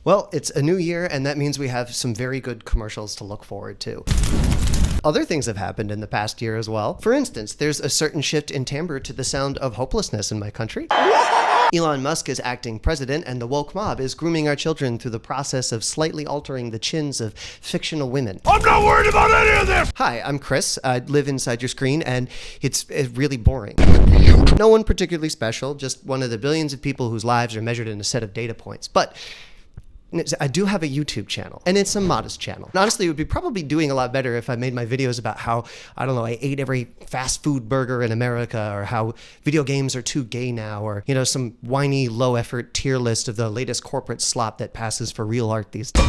Well, it's a new year, and that means we have some very good commercials to look forward to. Other things have happened in the past year as well. For instance, there's a certain shift in timbre to the sound of hopelessness in my country. Elon Musk is acting president, and the woke mob is grooming our children through the process of slightly altering the chins of fictional women. I'm not worried about any of this! Hi, I'm Chris. I live inside your screen, and it's really boring. No one particularly special, just one of the billions of people whose lives are measured in a set of data points. But I do have a YouTube channel, and it's a modest channel. And honestly, it would be probably doing a lot better if I made my videos about how, I don't know, I ate every fast food burger in America, or how video games are too gay now, or, you know, some whiny, low-effort tier list of the latest corporate slop that passes for real art these days.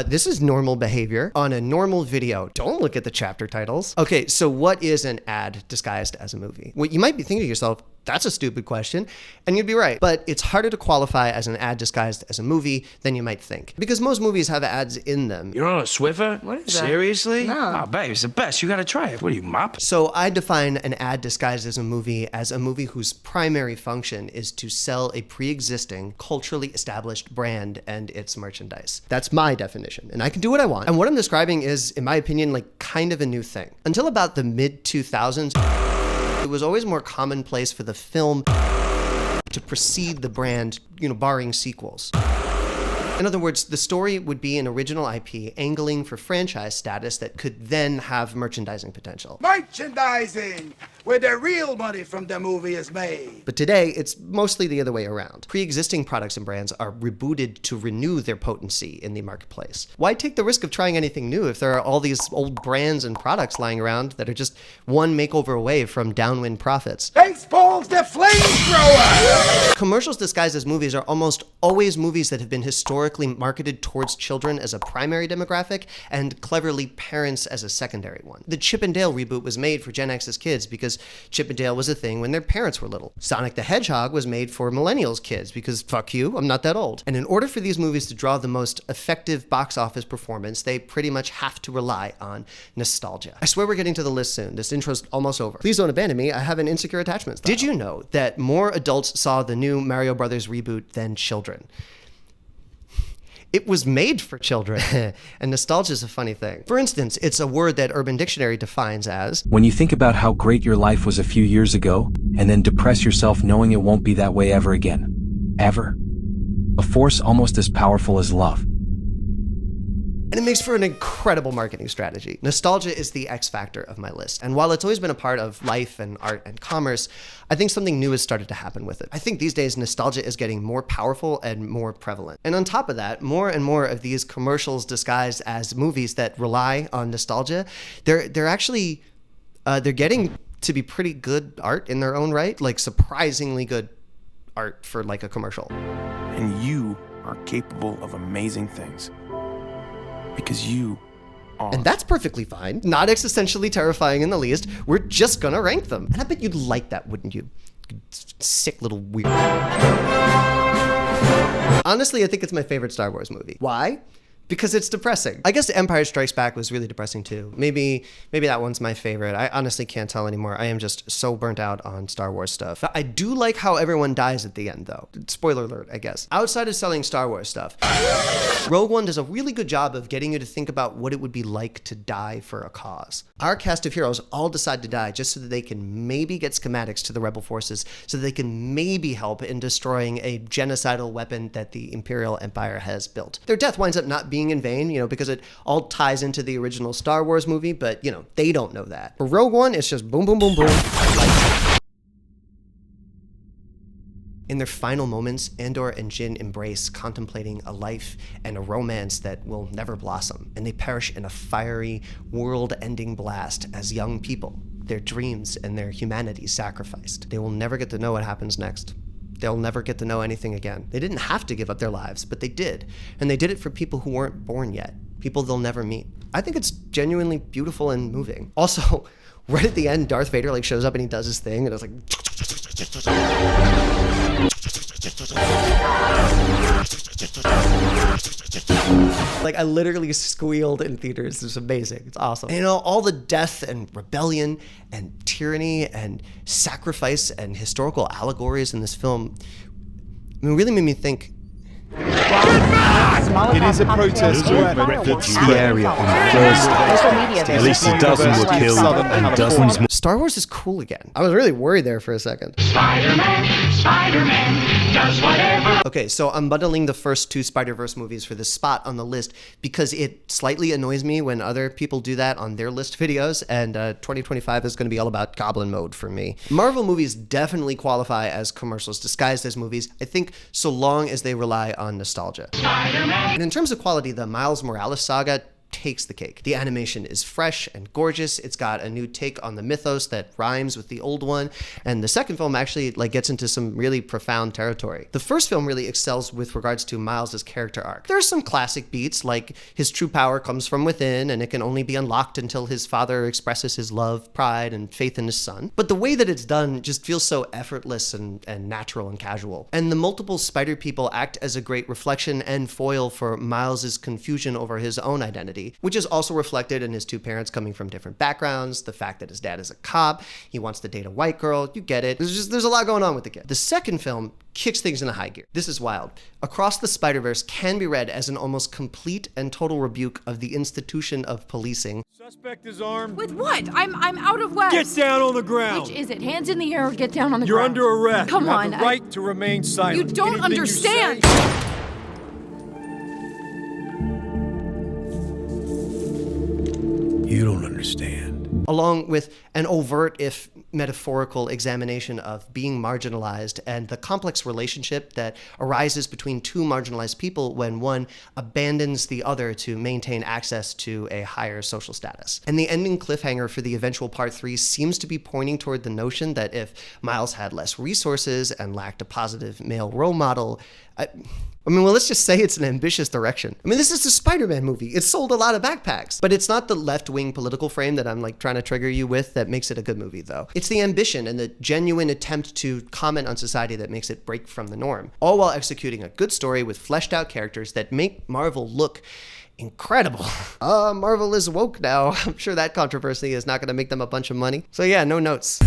This is normal behavior on a normal video. Don't look at the chapter titles. Okay, so what is an ad disguised as a movie? Well, you might be thinking to yourself, that's a stupid question, and you'd be right. But it's harder to qualify as an ad disguised as a movie than you might think, because most movies have ads in them. You're on a Swiffer? What is that? Seriously? No. Oh, babe, it's the best. You gotta try it. What are you, mop? So I define an ad disguised as a movie whose primary function is to sell a pre-existing, culturally established brand and its merchandise. That's my definition, and I can do what I want. And what I'm describing is, in my opinion, like kind of a new thing. Until about the mid-2000s, it was always more commonplace for the film to precede the brand, barring sequels. In other words, the story would be an original IP angling for franchise status that could then have merchandising potential. Merchandising, where the real money from the movie is made. But today, it's mostly the other way around. Pre-existing products and brands are rebooted to renew their potency in the marketplace. Why take the risk of trying anything new if there are all these old brands and products lying around that are just one makeover away from downwind profits? Baseball's the flamethrower! Commercials disguised as movies are almost always movies that have been historically marketed towards children as a primary demographic and cleverly parents as a secondary one. The Chip and Dale reboot was made for Gen X's kids because Chip and Dale was a thing when their parents were little. Sonic the Hedgehog was made for millennials kids because fuck you, I'm not that old. And in order for these movies to draw the most effective box office performance, they pretty much have to rely on nostalgia. I swear we're getting to the list soon. This intro's almost over. Please don't abandon me. I have an insecure attachment style. Did you know that more adults saw the new Mario Brothers reboot than children? It was made for children, and nostalgia is a funny thing. For instance, it's a word that Urban Dictionary defines as, when you think about how great your life was a few years ago, and then depress yourself knowing it won't be that way ever again. Ever. A force almost as powerful as love. and it makes for an incredible marketing strategy. Nostalgia is the X factor of my list. And while it's always been a part of life and art and commerce, I think something new has started to happen with it. I think these days nostalgia is getting more powerful and more prevalent. And on top of that, more and more of these commercials disguised as movies that rely on nostalgia, they're actually they're getting to be pretty good art in their own right, like surprisingly good art for like a commercial. And you are capable of amazing things. Because you are. And that's perfectly fine. Not existentially terrifying in the least. We're just gonna rank them. And I bet you'd like that, wouldn't you? Sick little weird. Honestly, I think it's my favorite Star Wars movie. Why? Because it's depressing. I guess Empire Strikes Back was really depressing too. Maybe that one's my favorite. I honestly can't tell anymore. I am just so burnt out on Star Wars stuff. I do like how everyone dies at the end though. Spoiler alert, I guess. Outside of selling Star Wars stuff, Rogue One does a really good job of getting you to think about what it would be like to die for a cause. Our cast of heroes all decide to die just so that they can maybe get schematics to the rebel forces, so that they can maybe help in destroying a genocidal weapon that the Imperial Empire has built. Their death winds up not being in vain, because it all ties into the original Star Wars movie, but, they don't know that. For Rogue One, it's just boom, boom, boom, boom. In their final moments, Andor and Jyn embrace contemplating a life and a romance that will never blossom, and they perish in a fiery, world-ending blast as young people, their dreams and their humanity sacrificed. They will never get to know what happens next. They'll never get to know anything again. They didn't have to give up their lives, but they did. And they did it for people who weren't born yet, people they'll never meet. I think it's genuinely beautiful and moving. Also, right at the end, Darth Vader shows up and he does his thing, and it's like... I literally squealed in theaters. It's amazing. It's awesome. And, all the death and rebellion and tyranny and sacrifice and historical allegories in this film, I mean, it really made me think. It is a protest movement that's the area on Thursday. At least a dozen were killed and dozens more. Star Wars is cool again. I was really worried there for a second. Spider-Man does whatever. Okay, so I'm bundling the first two Spider-Verse movies for this spot on the list because it slightly annoys me when other people do that on their list videos, and 2025 is going to be all about Goblin mode for me. Marvel movies definitely qualify as commercials disguised as movies, I think, so long as they rely on nostalgia. And in terms of quality, the Miles Morales saga takes the cake. The animation is fresh and gorgeous. It's got a new take on the mythos that rhymes with the old one. And the second film actually gets into some really profound territory. The first film really excels with regards to Miles' character arc. There's some classic beats, like his true power comes from within and it can only be unlocked until his father expresses his love, pride, and faith in his son. But the way that it's done just feels so effortless and natural and casual. And the multiple spider people act as a great reflection and foil for Miles' confusion over his own identity, which is also reflected in his two parents coming from different backgrounds, the fact that his dad is a cop, he wants to date a white girl, you get it. There's a lot going on with the kid. The second film kicks things into high gear. This is wild. Across the Spider-Verse can be read as an almost complete and total rebuke of the institution of policing. Suspect is armed. With what? I'm out of wax. Get down on the ground. Which is it? Hands in the air or get down on the You're ground? under arrest. Come you have on. the right to remain silent. You don't Anything understand. You say- You don't understand. Along with an overt, if metaphorical, examination of being marginalized and the complex relationship that arises between two marginalized people when one abandons the other to maintain access to a higher social status. And the ending cliffhanger for the eventual part 3 seems to be pointing toward the notion that if Miles had less resources and lacked a positive male role model, let's just say it's an ambitious direction. This is a Spider-Man movie. It sold a lot of backpacks. But it's not the left-wing political frame that I'm trying to trigger you with that makes it a good movie, though. It's the ambition and the genuine attempt to comment on society that makes it break from the norm, all while executing a good story with fleshed-out characters that make Marvel look incredible. Marvel is woke now. I'm sure that controversy is not going to make them a bunch of money. So yeah, no notes.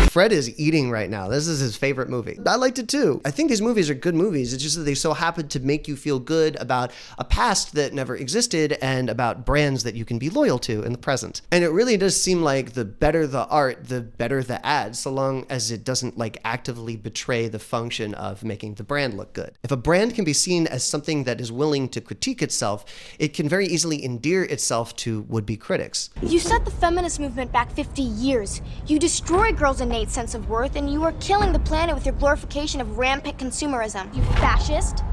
Fred is eating right now. This is his favorite movie. I liked it too. I think these movies are good movies. It's just that they so happen to make you feel good about a past that never existed and about brands that you can be loyal to in the present. And it really does seem like the better the art, the better the ad, so long as it doesn't actively betray the function of making the brand look good. If a brand can be seen as something that is willing to critique itself, it can very easily endear itself to would-be critics. You set the feminist movement back 50 years. You destroy girls' innate sense of worth, and you are killing the planet with your glorification of rampant consumerism. You fascist.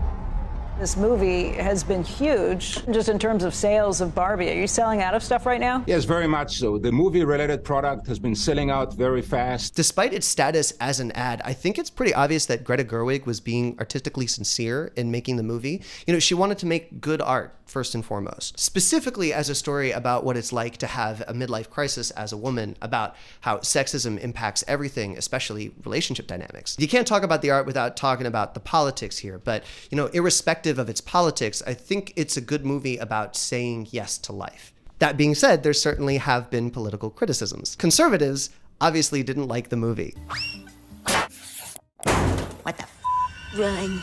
This movie has been huge, just in terms of sales of Barbie. Are you selling out of stuff right now? Yes, very much so. The movie-related product has been selling out very fast. Despite its status as an ad, I think it's pretty obvious that Greta Gerwig was being artistically sincere in making the movie. She wanted to make good art, first and foremost. Specifically as a story about what it's like to have a midlife crisis as a woman, about how sexism impacts everything, especially relationship dynamics. You can't talk about the art without talking about the politics here, but, irrespective of its politics, I think it's a good movie about saying yes to life. That being said, there certainly have been political criticisms. Conservatives obviously didn't like the movie. What the Run.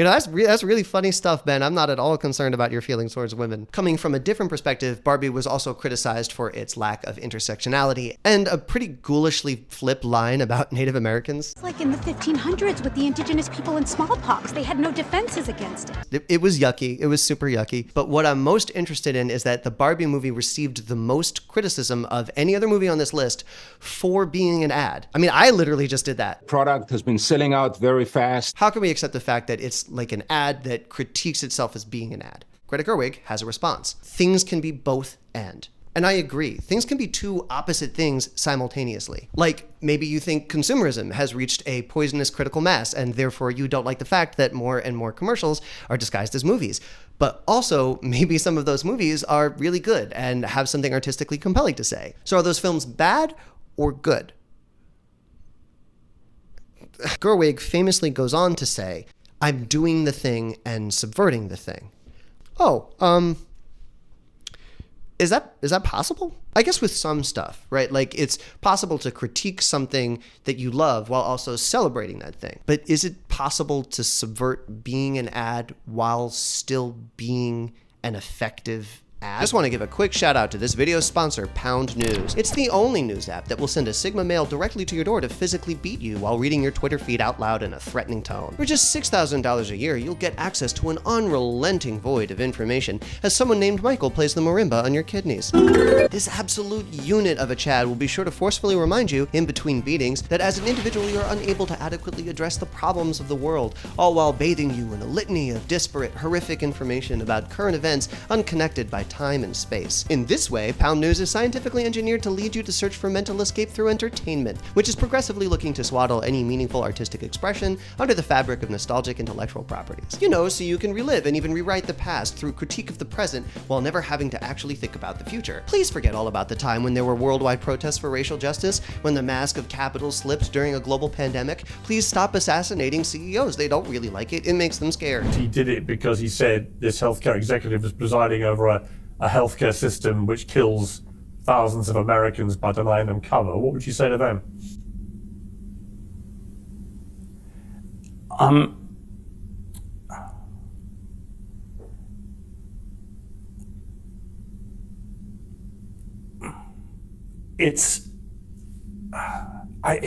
That's really funny stuff, Ben. I'm not at all concerned about your feelings towards women. Coming from a different perspective, Barbie was also criticized for its lack of intersectionality and a pretty ghoulishly flip line about Native Americans. It's like in the 1500s with the indigenous people in smallpox. They had no defenses against it. It was yucky. It was super yucky. But what I'm most interested in is that the Barbie movie received the most criticism of any other movie on this list for being an ad. I literally just did that. Product has been selling out very fast. How can we accept the fact that it's like an ad that critiques itself as being an ad? Greta Gerwig has a response. Things can be both and. And I agree. Things can be two opposite things simultaneously. Like, maybe you think consumerism has reached a poisonous critical mass, and therefore you don't like the fact that more and more commercials are disguised as movies. But also, maybe some of those movies are really good and have something artistically compelling to say. So are those films bad or good? Gerwig famously goes on to say, I'm doing the thing and subverting the thing. Oh, is that possible? I guess with some stuff, right? Like, it's possible to critique something that you love while also celebrating that thing. But is it possible to subvert being an ad while still being an effective ad? Just want to give a quick shout out to this video's sponsor, Pound News. It's the only news app that will send a Sigma mail directly to your door to physically beat you while reading your Twitter feed out loud in a threatening tone. For just $6,000 a year, you'll get access to an unrelenting void of information as someone named Michael plays the marimba on your kidneys. This absolute unit of a Chad will be sure to forcefully remind you, in between beatings, that as an individual you're unable to adequately address the problems of the world, all while bathing you in a litany of disparate, horrific information about current events unconnected by time and space. In this way, Pound News is scientifically engineered to lead you to search for mental escape through entertainment, which is progressively looking to swaddle any meaningful artistic expression under the fabric of nostalgic intellectual properties. You know, so you can relive and even rewrite the past through critique of the present while never having to actually think about the future. Please forget all about the time when there were worldwide protests for racial justice, when the mask of capital slipped during a global pandemic. Please stop assassinating CEOs. They don't really like it. It makes them scared. He did it because he said this healthcare executive is presiding over a healthcare system which kills thousands of Americans by denying them cover. What would you say to them? It's I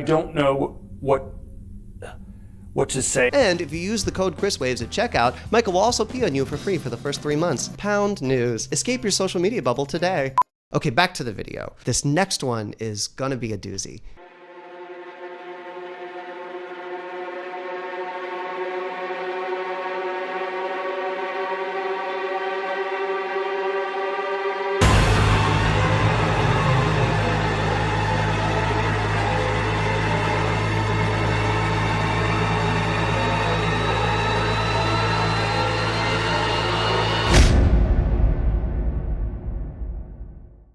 don't know what to say. And if you use the code ChrisWaves at checkout, Michael will also pee on you for free for the first 3 months. Pound News. Escape your social media bubble today. Okay, back to the video. This next one is gonna be a doozy.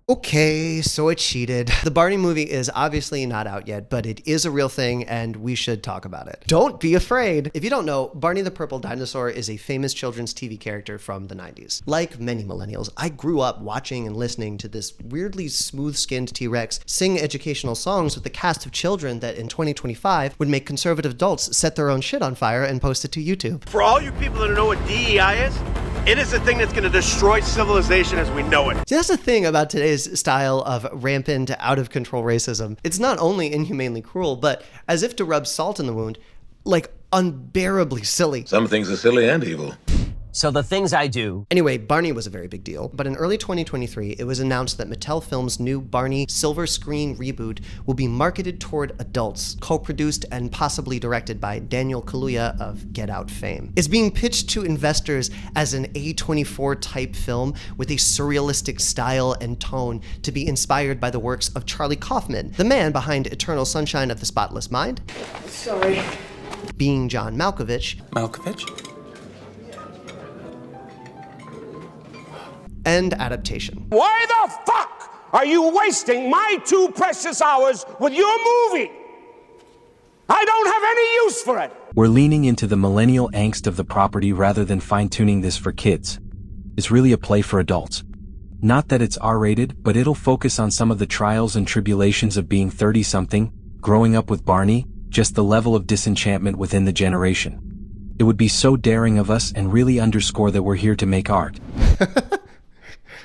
Okay, so it cheated. The Barney movie is obviously not out yet, but it is a real thing and we should talk about it. Don't be afraid. If you don't know, Barney the Purple Dinosaur is a famous children's TV character from the 90s. Like many millennials, I grew up watching and listening to this weirdly smooth-skinned T-Rex sing educational songs with a cast of children that in 2025 would make conservative adults set their own shit on fire and post it to YouTube. For all you people that know what DEI is, it is the thing that's going to destroy civilization as we know it. See, that's the thing about today's style of rampant, out-of-control racism. It's not only inhumanely cruel, but as if to rub salt in the wound, like unbearably silly. Some things are silly and evil. So the things I do. Anyway, Barney was a very big deal, but in early 2023, it was announced that Mattel Films' new Barney silver screen reboot will be marketed toward adults, co-produced and possibly directed by Daniel Kaluuya of Get Out fame. It's being pitched to investors as an A24-type film with a surrealistic style and tone to be inspired by the works of Charlie Kaufman, the man behind Eternal Sunshine of the Spotless Mind. Sorry. Being John Malkovich. Malkovich? And adaptation. Why the fuck are you wasting my 2 precious hours with your movie? I don't have any use for it. We're leaning into the millennial angst of the property rather than fine-tuning this for kids. It's really a play for adults. Not that it's R-rated, but it'll focus on some of the trials and tribulations of being 30-something, growing up with Barney, just the level of disenchantment within the generation. It would be so daring of us and really underscore that we're here to make art.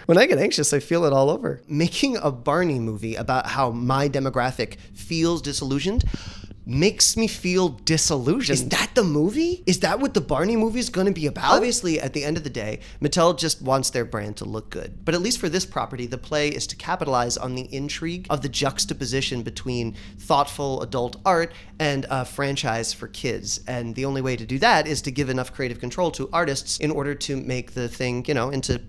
When I get anxious, I feel it all over. Making a Barney movie about how my demographic feels disillusioned makes me feel disillusioned. Is that the movie? Is that what the Barney movie is going to be about? Obviously, at the end of the day, Mattel just wants their brand to look good. But at least for this property, the play is to capitalize on the intrigue of the juxtaposition between thoughtful adult art and a franchise for kids. And the only way to do that is to give enough creative control to artists in order to make the thing, you know, into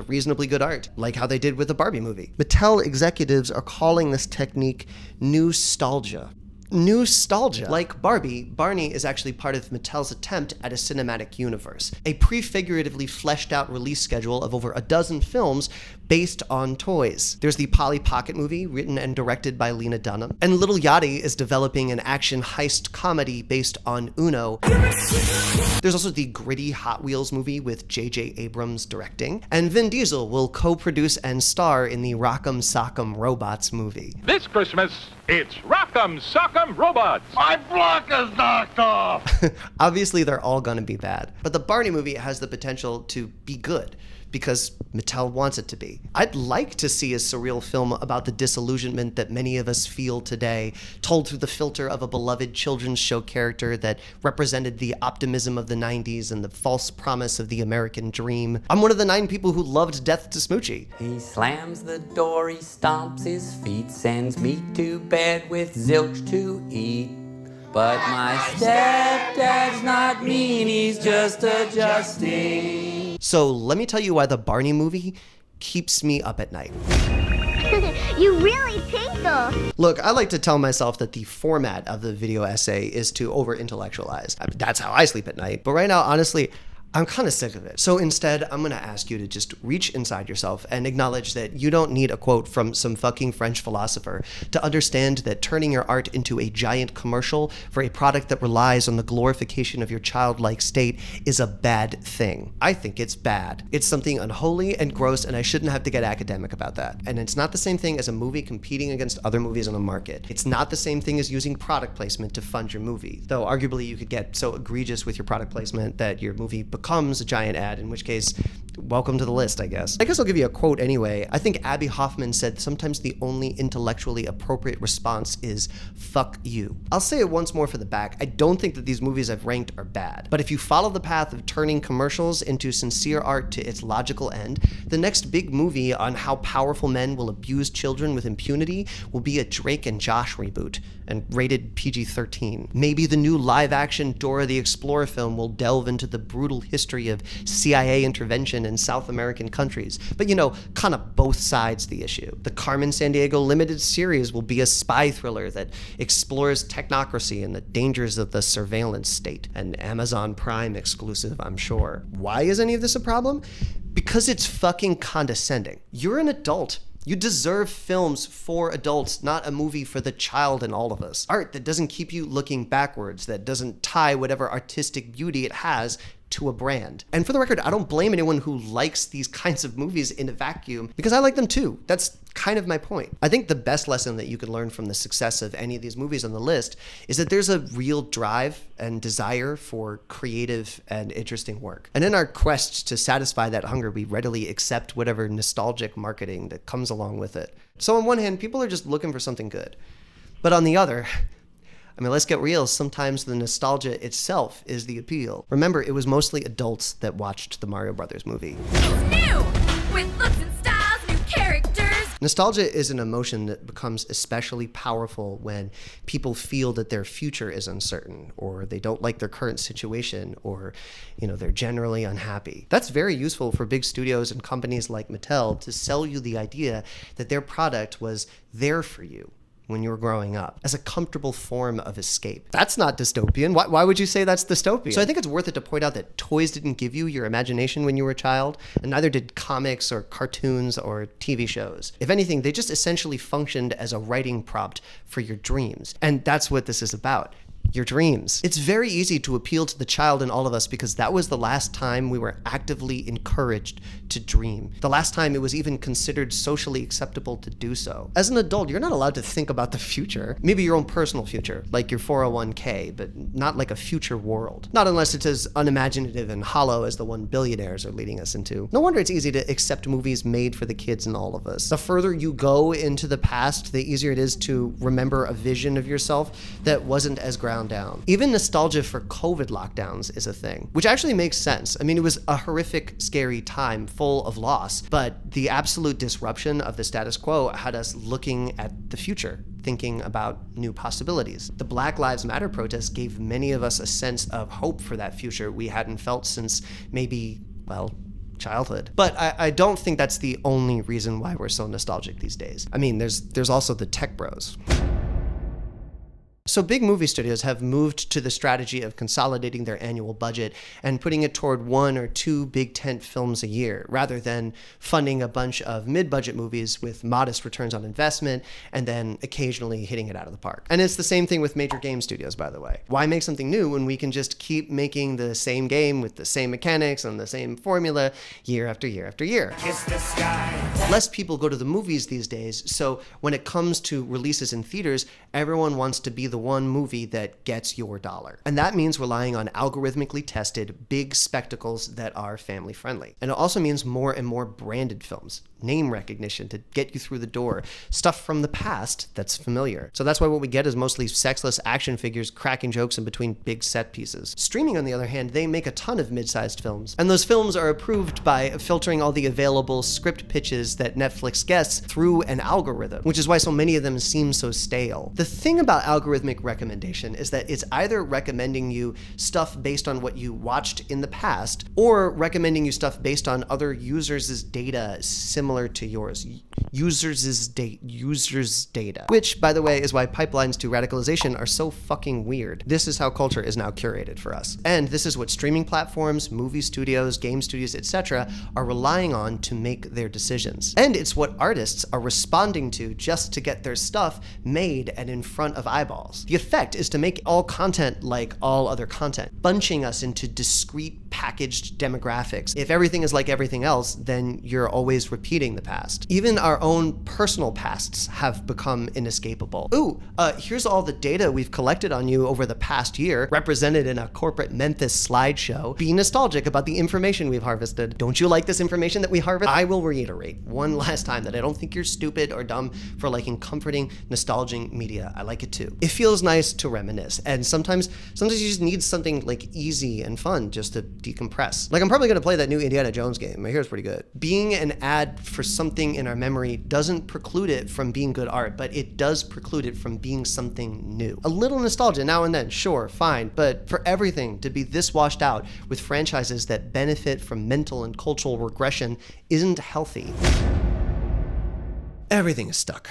reasonably good art, like how they did with the Barbie movie. Mattel executives are calling this technique nostalgia. Nostalgia. Like Barbie, Barney is actually part of Mattel's attempt at a cinematic universe, a prefiguratively fleshed out release schedule of over a dozen films based on toys. There's the Polly Pocket movie, written and directed by Lena Dunham. And Little Yachty is developing an action heist comedy based on Uno. There's also the gritty Hot Wheels movie with J.J. Abrams directing. And Vin Diesel will co-produce and star in the Rock'em Sock'em Robots movie. This Christmas, it's Rock'em Sock'em Robots. My block is knocked off. Obviously, they're all gonna be bad. But the Barney movie has the potential to be good, because Mattel wants it to be. I'd like to see a surreal film about the disillusionment that many of us feel today, told through the filter of a beloved children's show character that represented the optimism of the 90s and the false promise of the American dream. I'm one of the 9 people who loved Death to Smoochie. He slams the door, he stomps his feet, sends me to bed with zilch to eat. But my stepdad's not mean, he's just adjusting. So let me tell you why the Barney movie keeps me up at night. You really tinkle. Look, I like to tell myself that the format of the video essay is to over-intellectualize. I mean, that's how I sleep at night. But right now, honestly, I'm kind of sick of it. So instead, I'm gonna ask you to just reach inside yourself and acknowledge that you don't need a quote from some fucking French philosopher to understand that turning your art into a giant commercial for a product that relies on the glorification of your childlike state is a bad thing. I think it's bad. It's something unholy and gross, and I shouldn't have to get academic about that. And it's not the same thing as a movie competing against other movies on the market. It's not the same thing as using product placement to fund your movie, though arguably you could get so egregious with your product placement that your movie becomes a giant ad, in which case, welcome to the list, I guess. I guess I'll give you a quote anyway. I think Abby Hoffman said sometimes the only intellectually appropriate response is, fuck you. I'll say it once more for the back. I don't think that these movies I've ranked are bad, but if you follow the path of turning commercials into sincere art to its logical end, the next big movie on how powerful men will abuse children with impunity will be a Drake and Josh reboot, and rated PG-13. Maybe the new live-action Dora the Explorer film will delve into the brutal history of CIA intervention in South American countries, but you know, kind of both sides the issue. The Carmen Sandiego limited series will be a spy thriller that explores technocracy and the dangers of the surveillance state, an Amazon Prime exclusive, I'm sure. Why is any of this a problem? Because it's fucking condescending. You're an adult. You deserve films for adults, not a movie for the child in all of us. Art that doesn't keep you looking backwards, that doesn't tie whatever artistic beauty it has to a brand. And for the record, I don't blame anyone who likes these kinds of movies in a vacuum, because I like them too. That's kind of my point. I think the best lesson that you can learn from the success of any of these movies on the list is that there's a real drive and desire for creative and interesting work. And in our quest to satisfy that hunger, we readily accept whatever nostalgic marketing that comes along with it. So on one hand, people are just looking for something good. But on the other, I mean, let's get real. Sometimes the nostalgia itself is the appeal. Remember, it was mostly adults that watched the Mario Brothers movie. It's new! With looks and styles, new characters. Nostalgia is an emotion that becomes especially powerful when people feel that their future is uncertain, or they don't like their current situation, or, you know, they're generally unhappy. That's very useful for big studios and companies like Mattel to sell you the idea that their product was there for you when you were growing up, as a comfortable form of escape. That's not dystopian. Why would you say that's dystopian? So I think it's worth it to point out that toys didn't give you your imagination when you were a child, and neither did comics or cartoons or TV shows. If anything, they just essentially functioned as a writing prompt for your dreams. And that's what this is about. Your dreams. It's very easy to appeal to the child in all of us because that was the last time we were actively encouraged to dream. The last time it was even considered socially acceptable to do so. As an adult, you're not allowed to think about the future. Maybe your own personal future, like your 401k, but not like a future world. Not unless it's as unimaginative and hollow as the one billionaires are leading us into. No wonder it's easy to accept movies made for the kids in all of us. The further you go into the past, the easier it is to remember a vision of yourself that wasn't as ground down. Even nostalgia for COVID lockdowns is a thing, which actually makes sense. I mean, it was a horrific, scary time full of loss, but the absolute disruption of the status quo had us looking at the future, thinking about new possibilities. The Black Lives Matter protests gave many of us a sense of hope for that future we hadn't felt since maybe, well, childhood. But I don't think that's the only reason why we're so nostalgic these days. I mean, there's also the tech bros. So big movie studios have moved to the strategy of consolidating their annual budget and putting it toward 1 or 2 big tent films a year, rather than funding a bunch of mid-budget movies with modest returns on investment and then occasionally hitting it out of the park. And it's the same thing with major game studios, by the way. Why make something new when we can just keep making the same game with the same mechanics and the same formula year after year after year? Kiss the sky. Less people go to the movies these days, so when it comes to releases in theaters, everyone wants to be the one movie that gets your dollar. And that means relying on algorithmically tested, big spectacles that are family friendly. And it also means more and more branded films, name recognition to get you through the door, stuff from the past that's familiar. So that's why what we get is mostly sexless action figures cracking jokes in between big set pieces. Streaming, on the other hand, they make a ton of mid-sized films. And those films are approved by filtering all the available script pitches that Netflix gets through an algorithm, which is why so many of them seem so stale. The thing about algorithmic recommendation is that it's either recommending you stuff based on what you watched in the past, or recommending you stuff based on other users' data similar to yours. Users' data. Which, by the way, is why pipelines to radicalization are so fucking weird. This is how culture is now curated for us. And this is what streaming platforms, movie studios, game studios, etc. are relying on to make their decisions. And it's what artists are responding to just to get their stuff made and in front of eyeballs. The effect is to make all content like all other content, bunching us into discrete packaged demographics. If everything is like everything else, then you're always repeating the past. Even our own personal pasts have become inescapable. Ooh, here's all the data we've collected on you over the past year, represented in a corporate Memphis slideshow. Be nostalgic about the information we've harvested. Don't you like this information that we harvest? I will reiterate one last time that I don't think you're stupid or dumb for liking comforting, nostalgic media. I like it too. It feels nice to reminisce, and sometimes you just need something like easy and fun just to decompress. Like, I'm probably gonna play that new Indiana Jones game. I hear it's pretty good. Being an ad for something in our memory doesn't preclude it from being good art, but it does preclude it from being something new. A little nostalgia now and then, sure, fine, but for everything to be this washed out with franchises that benefit from mental and cultural regression isn't healthy. Everything is stuck.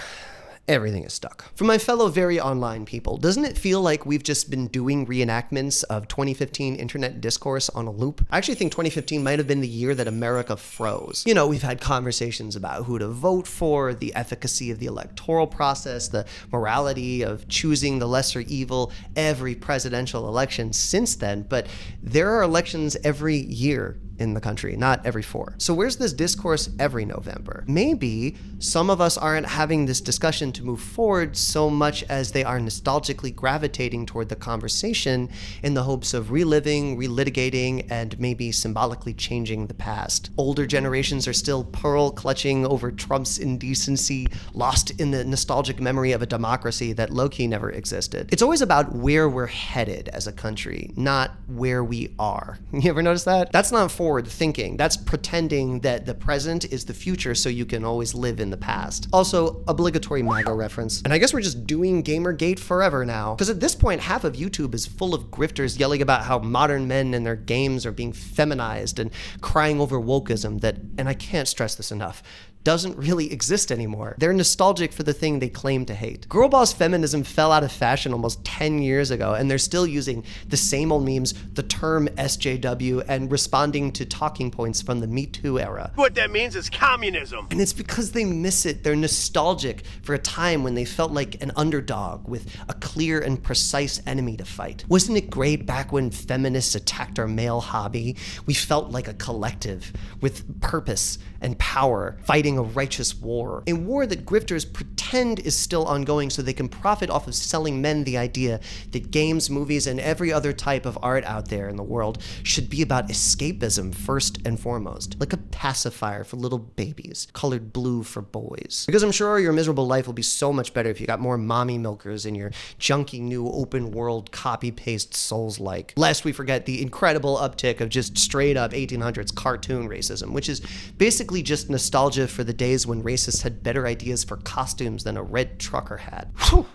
Everything is stuck. For my fellow very online people, doesn't it feel like we've just been doing reenactments of 2015 internet discourse on a loop? I actually think 2015 might have been the year that America froze. You know, we've had conversations about who to vote for, the efficacy of the electoral process, the morality of choosing the lesser evil every presidential election since then, but there are elections every year in the country, not every 4. So where's this discourse every November? Maybe some of us aren't having this discussion to move forward so much as they are nostalgically gravitating toward the conversation in the hopes of reliving, relitigating, and maybe symbolically changing the past. Older generations are still pearl clutching over Trump's indecency, lost in the nostalgic memory of a democracy that low-key never existed. It's always about where we're headed as a country, not where we are. You ever notice that? That's not forward thinking. That's pretending that the present is the future so you can always live in the past. Also, obligatory MAGA reference. And I guess we're just doing Gamergate forever now. Because at this point, half of YouTube is full of grifters yelling about how modern men and their games are being feminized and crying over wokeism that, and I can't stress this enough, doesn't really exist anymore. They're nostalgic for the thing they claim to hate. Girl boss feminism fell out of fashion almost 10 years ago, and they're still using the same old memes, the term SJW, and responding to talking points from the Me Too era. What that means is communism. And it's because they miss it. They're nostalgic for a time when they felt like an underdog with a clear and precise enemy to fight. Wasn't it great back when feminists attacked our male hobby? We felt like a collective with purpose and power, fighting a righteous war. A war that grifters pretend is still ongoing so they can profit off of selling men the idea that games, movies, and every other type of art out there in the world should be about escapism first and foremost, like a pacifier for little babies, colored blue for boys. Because I'm sure your miserable life will be so much better if you got more mommy milkers in your junky new open world copy-paste Souls-like. Lest we forget the incredible uptick of just straight up 1800s cartoon racism, which is basically just nostalgia for the days when racists had better ideas for costumes than a red trucker had. Whew.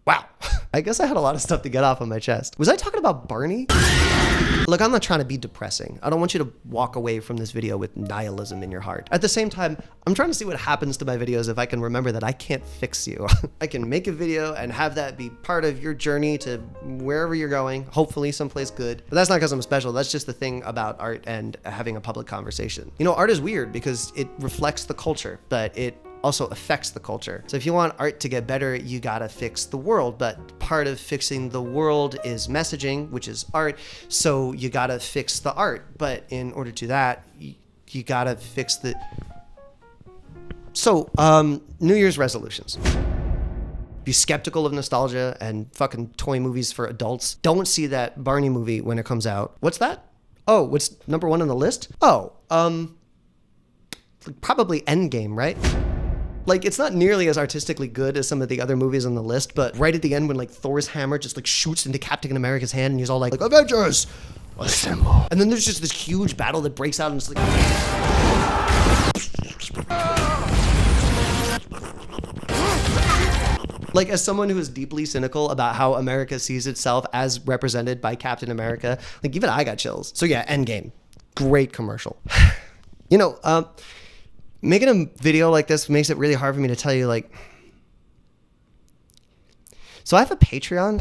Wow. I guess I had a lot of stuff to get off on my chest. Was I talking about Barney? Look, I'm not trying to be depressing. I don't want you to walk away from this video with nihilism in your heart. At the same time, I'm trying to see what happens to my videos if I can remember that I can't fix you. I can make a video and have that be part of your journey to wherever you're going, hopefully someplace good. But that's not because I'm special. That's just the thing about art and having a public conversation. You know, art is weird because it reflects the culture, but it also affects the culture. So if you want art to get better, you gotta fix the world. But part of fixing the world is messaging, which is art. So you gotta fix the art. But in order to do that, you gotta fix the... So, New Year's resolutions. Be skeptical of nostalgia and fucking toy movies for adults. Don't see that Barney movie when it comes out. What's that? Oh, what's number 1 on the list? Oh, probably Endgame, right? Like, it's not nearly as artistically good as some of the other movies on the list, but right at the end when like Thor's hammer just like shoots into Captain America's hand and he's all like Avengers, assemble. And then there's just this huge battle that breaks out and it's like... Like, as someone who is deeply cynical about how America sees itself as represented by Captain America, like even I got chills. So yeah, Endgame, great commercial. You know, making a video like this makes it really hard for me to tell you, like, so I have a Patreon.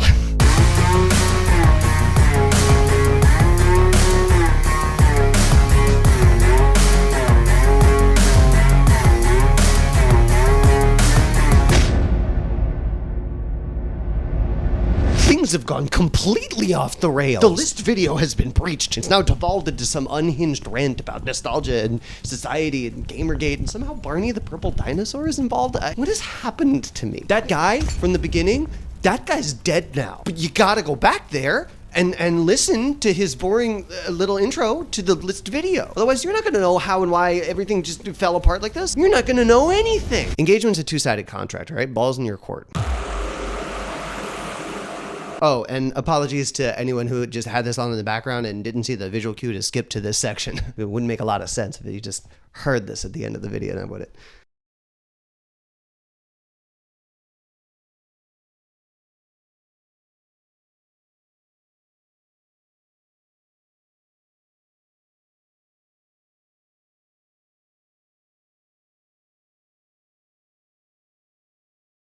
Things have gone completely off the rails. The list video has been breached. It's now devolved into some unhinged rant about nostalgia and society and Gamergate, and somehow Barney the Purple Dinosaur is involved. What has happened to me? That guy from the beginning, that guy's dead now. But you gotta go back there and listen to his boring little intro to the list video. Otherwise, you're not gonna know how and why everything just fell apart like this. You're not gonna know anything. Engagement's a two-sided contract, right? Ball's in your court. Oh, and apologies to anyone who just had this on in the background and didn't see the visual cue to skip to this section. It wouldn't make a lot of sense if you just heard this at the end of the video, now would it?